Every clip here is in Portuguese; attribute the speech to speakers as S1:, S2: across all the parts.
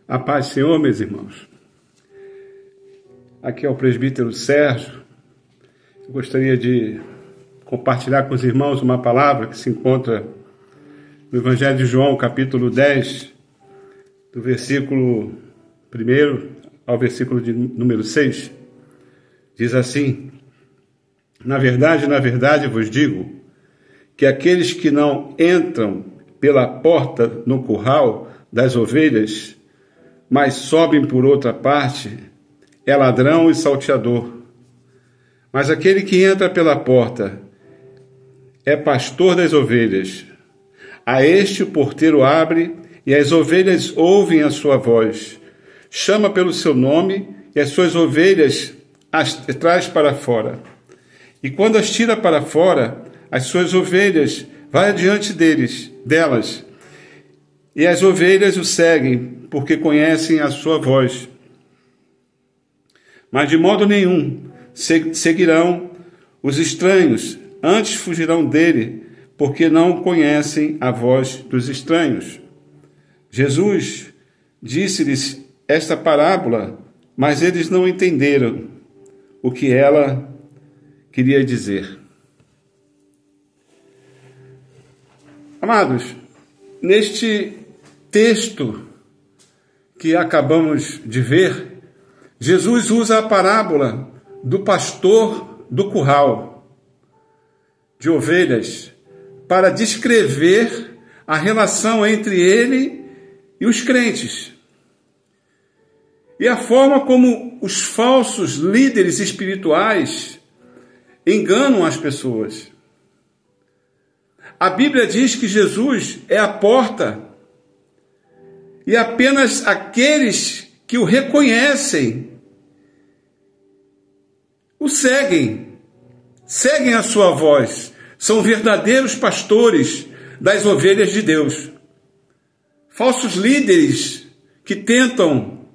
S1: A paz do Senhor, meus irmãos. Aqui é o presbítero Sérgio. Eu gostaria de compartilhar com os irmãos uma palavra que se encontra no Evangelho de João, capítulo 10, do versículo 1 ao versículo de número 6. Diz assim: na verdade vos digo que aqueles que não entram pela porta no curral das ovelhas, mas sobem por outra parte, é ladrão e salteador. Mas aquele que entra pela porta é pastor das ovelhas. A este o porteiro abre, e as ovelhas ouvem a sua voz. Chama pelo seu nome, e as suas ovelhas as traz para fora. E quando as tira para fora, as suas ovelhas vai adiante delas. E as ovelhas o seguem, porque conhecem a sua voz. Mas de modo nenhum seguirão os estranhos, antes fugirão dele, porque não conhecem a voz dos estranhos. Jesus disse-lhes esta parábola, mas eles não entenderam o que ela queria dizer. Amados, neste texto que acabamos de ver, Jesus usa a parábola do pastor do curral de ovelhas para descrever a relação entre ele e os crentes. E a forma como os falsos líderes espirituais enganam as pessoas. A Bíblia diz que Jesus é a porta e apenas aqueles que o reconhecem o seguem a sua voz, são verdadeiros pastores das ovelhas de Deus. Falsos líderes que tentam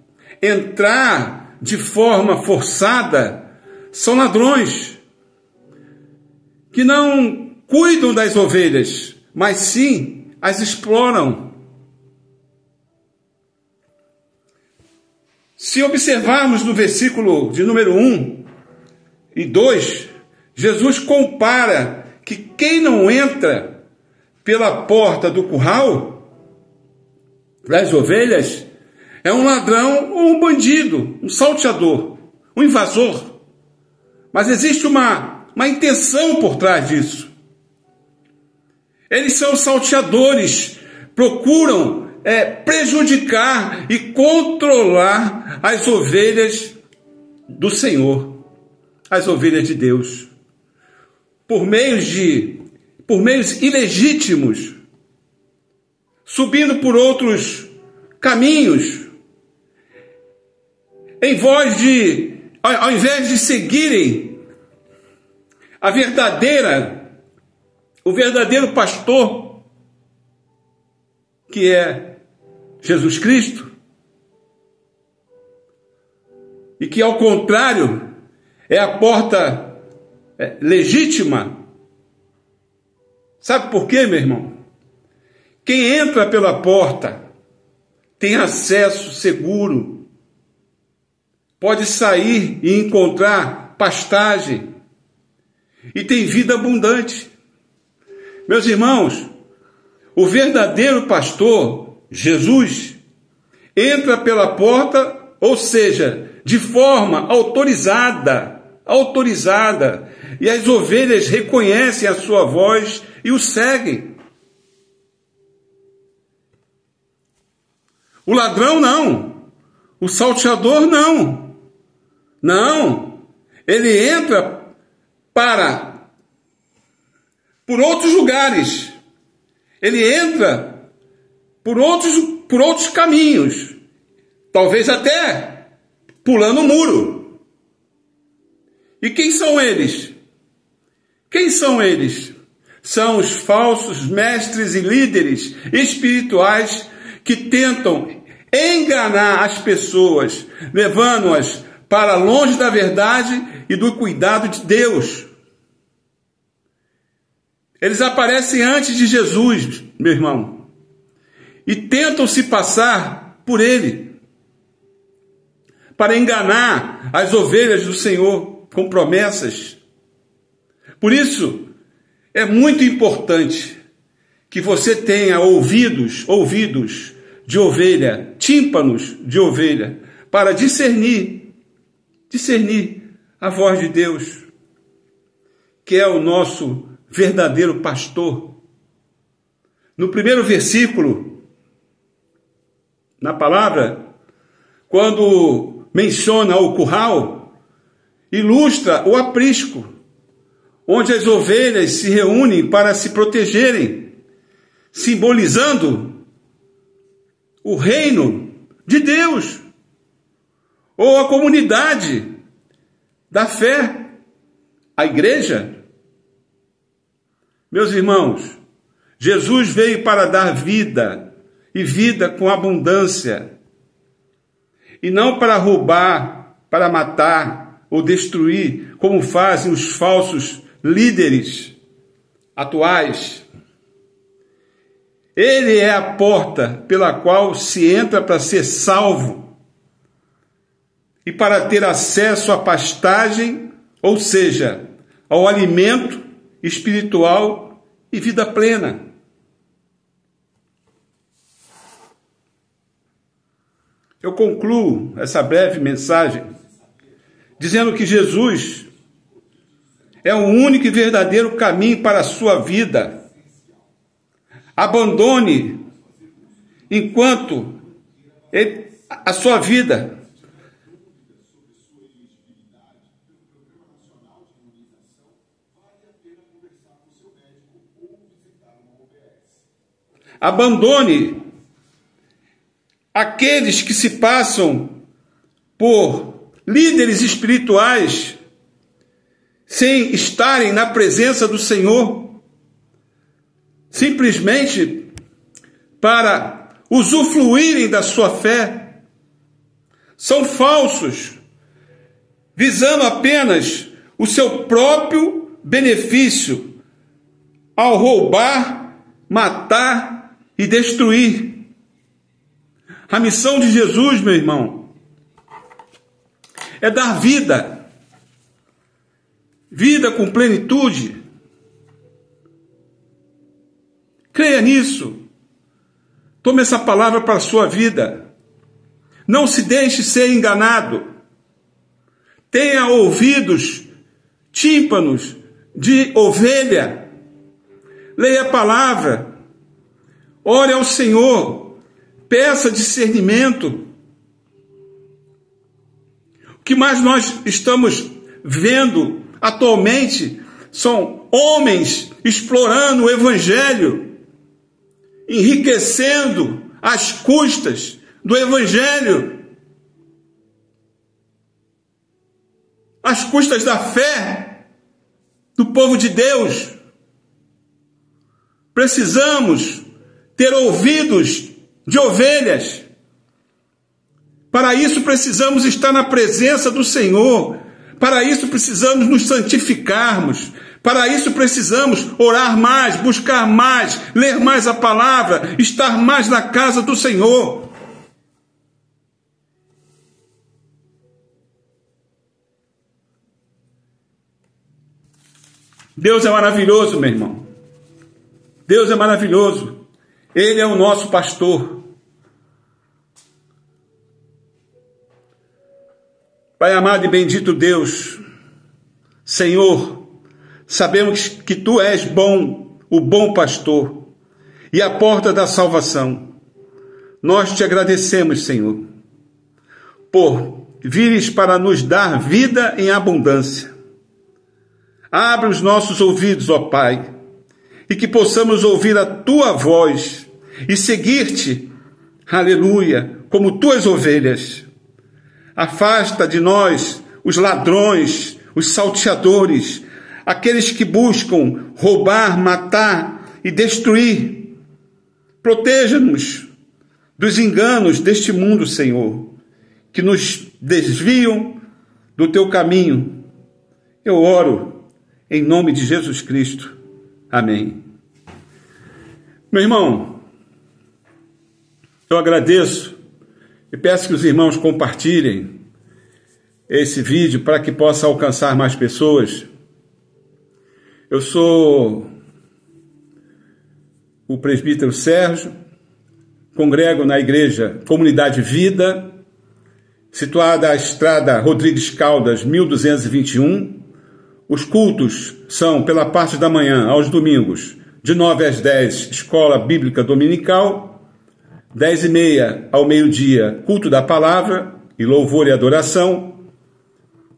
S1: entrar de forma forçada são ladrões, que não cuidam das ovelhas, mas sim as exploram. Se observarmos no versículo de número 1 e 2, Jesus compara que quem não entra pela porta do curral das ovelhas é um ladrão ou um bandido, um salteador, um invasor. Mas existe uma intenção por trás disso. Eles são salteadores, procuram prejudicar e controlar as ovelhas do Senhor, as ovelhas de Deus, por meios ilegítimos, subindo por outros caminhos, ao invés de seguirem o verdadeiro pastor, que é Jesus Cristo, e que, ao contrário, é a porta legítima. Sabe por quê, meu irmão? Quem entra pela porta tem acesso seguro, pode sair e encontrar pastagem, e tem vida abundante. Meus irmãos, o verdadeiro pastor, Jesus, entra pela porta, ou seja, de forma autorizada, e as ovelhas reconhecem a sua voz e o seguem. O ladrão não, o salteador não, ele entra por outros lugares, ele entra por outros caminhos, talvez até pulando o muro. E quem são eles? São os falsos mestres e líderes espirituais que tentam enganar as pessoas, levando-as para longe da verdade e do cuidado de Deus. Eles aparecem antes de Jesus, meu irmão, e tentam se passar por ele. para enganar as ovelhas do Senhor com promessas. Por isso, é muito importante que você tenha ouvidos de ovelha, tímpanos de ovelha, para discernir a voz de Deus, que é o nosso verdadeiro pastor. No primeiro versículo, na palavra, quando menciona o curral, ilustra o aprisco, onde as ovelhas se reúnem para se protegerem, simbolizando o reino de Deus, ou a comunidade da fé, a igreja. Meus irmãos, Jesus veio para dar vida, e vida com abundância, e não para roubar, para matar ou destruir, como fazem os falsos líderes atuais. Ele é a porta pela qual se entra para ser salvo e para ter acesso à pastagem, ou seja, ao alimento espiritual e vida plena. Eu concluo essa breve mensagem dizendo que Jesus é o único e verdadeiro caminho para a sua vida. Abandone enquanto a sua vida abandone aqueles que se passam por líderes espirituais sem estarem na presença do Senhor, simplesmente para usufruírem da sua fé. São falsos, visando apenas o seu próprio benefício ao roubar, matar e destruir. A missão de Jesus, meu irmão, é dar vida, vida com plenitude. Creia nisso. Tome essa palavra para a sua vida. Não se deixe ser enganado. Tenha ouvidos, tímpanos de ovelha. Leia a palavra. Ore ao Senhor. Peça discernimento. O que mais nós estamos vendo atualmente são homens explorando o Evangelho, enriquecendo às custas do Evangelho, às custas da fé do povo de Deus. Precisamos ter ouvidos de ovelhas. Para isso precisamos estar na presença do Senhor. Para isso precisamos nos santificarmos. Para isso precisamos orar mais, buscar mais, ler mais a palavra, estar mais na casa do Senhor. Deus é maravilhoso, meu irmão. Deus é maravilhoso. Ele é o nosso pastor. Pai amado e bendito Deus, Senhor, sabemos que Tu és bom, o bom pastor, e a porta da salvação. Nós Te agradecemos, Senhor, por vires para nos dar vida em abundância. Abre os nossos ouvidos, ó Pai, e que possamos ouvir a Tua voz e seguir-Te, aleluia, como Tuas ovelhas. Afasta de nós os ladrões, os salteadores, aqueles que buscam roubar, matar e destruir. Proteja-nos dos enganos deste mundo, Senhor, que nos desviam do Teu caminho. Eu oro em nome de Jesus Cristo. Amém. Meu irmão, eu agradeço e peço que os irmãos compartilhem esse vídeo para que possa alcançar mais pessoas. Eu sou o presbítero Sérgio, congrego na igreja Comunidade Vida, situada à estrada Rodrigues Caldas, 1221. Os cultos são pela parte da manhã, aos domingos, de 9 às 10, Escola Bíblica Dominical, 10h30 ao meio-dia, culto da palavra e louvor e adoração.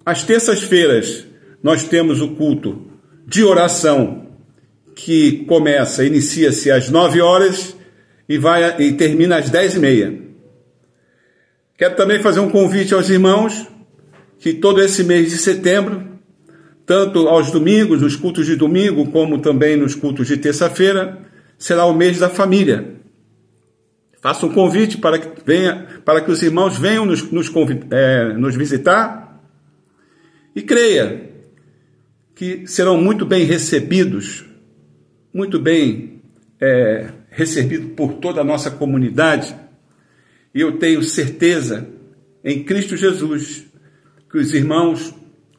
S1: Às terças-feiras, nós temos o culto de oração, que inicia-se às 9 horas e termina às 10h30. Quero também fazer um convite aos irmãos que todo esse mês de setembro, tanto aos domingos, nos cultos de domingo, como também nos cultos de terça-feira, será o mês da família. Faço um convite para que os irmãos venham nos visitar e creia que serão muito bem recebidos, muito bem recebidos por toda a nossa comunidade. E eu tenho certeza, em Cristo Jesus, que os irmãos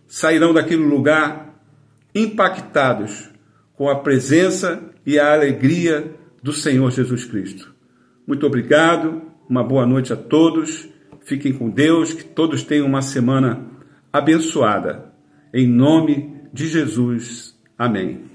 S1: sairão daquele lugar impactados com a presença e a alegria do Senhor Jesus Cristo. Muito obrigado, uma boa noite a todos, fiquem com Deus, que todos tenham uma semana abençoada. Em nome de Jesus, amém.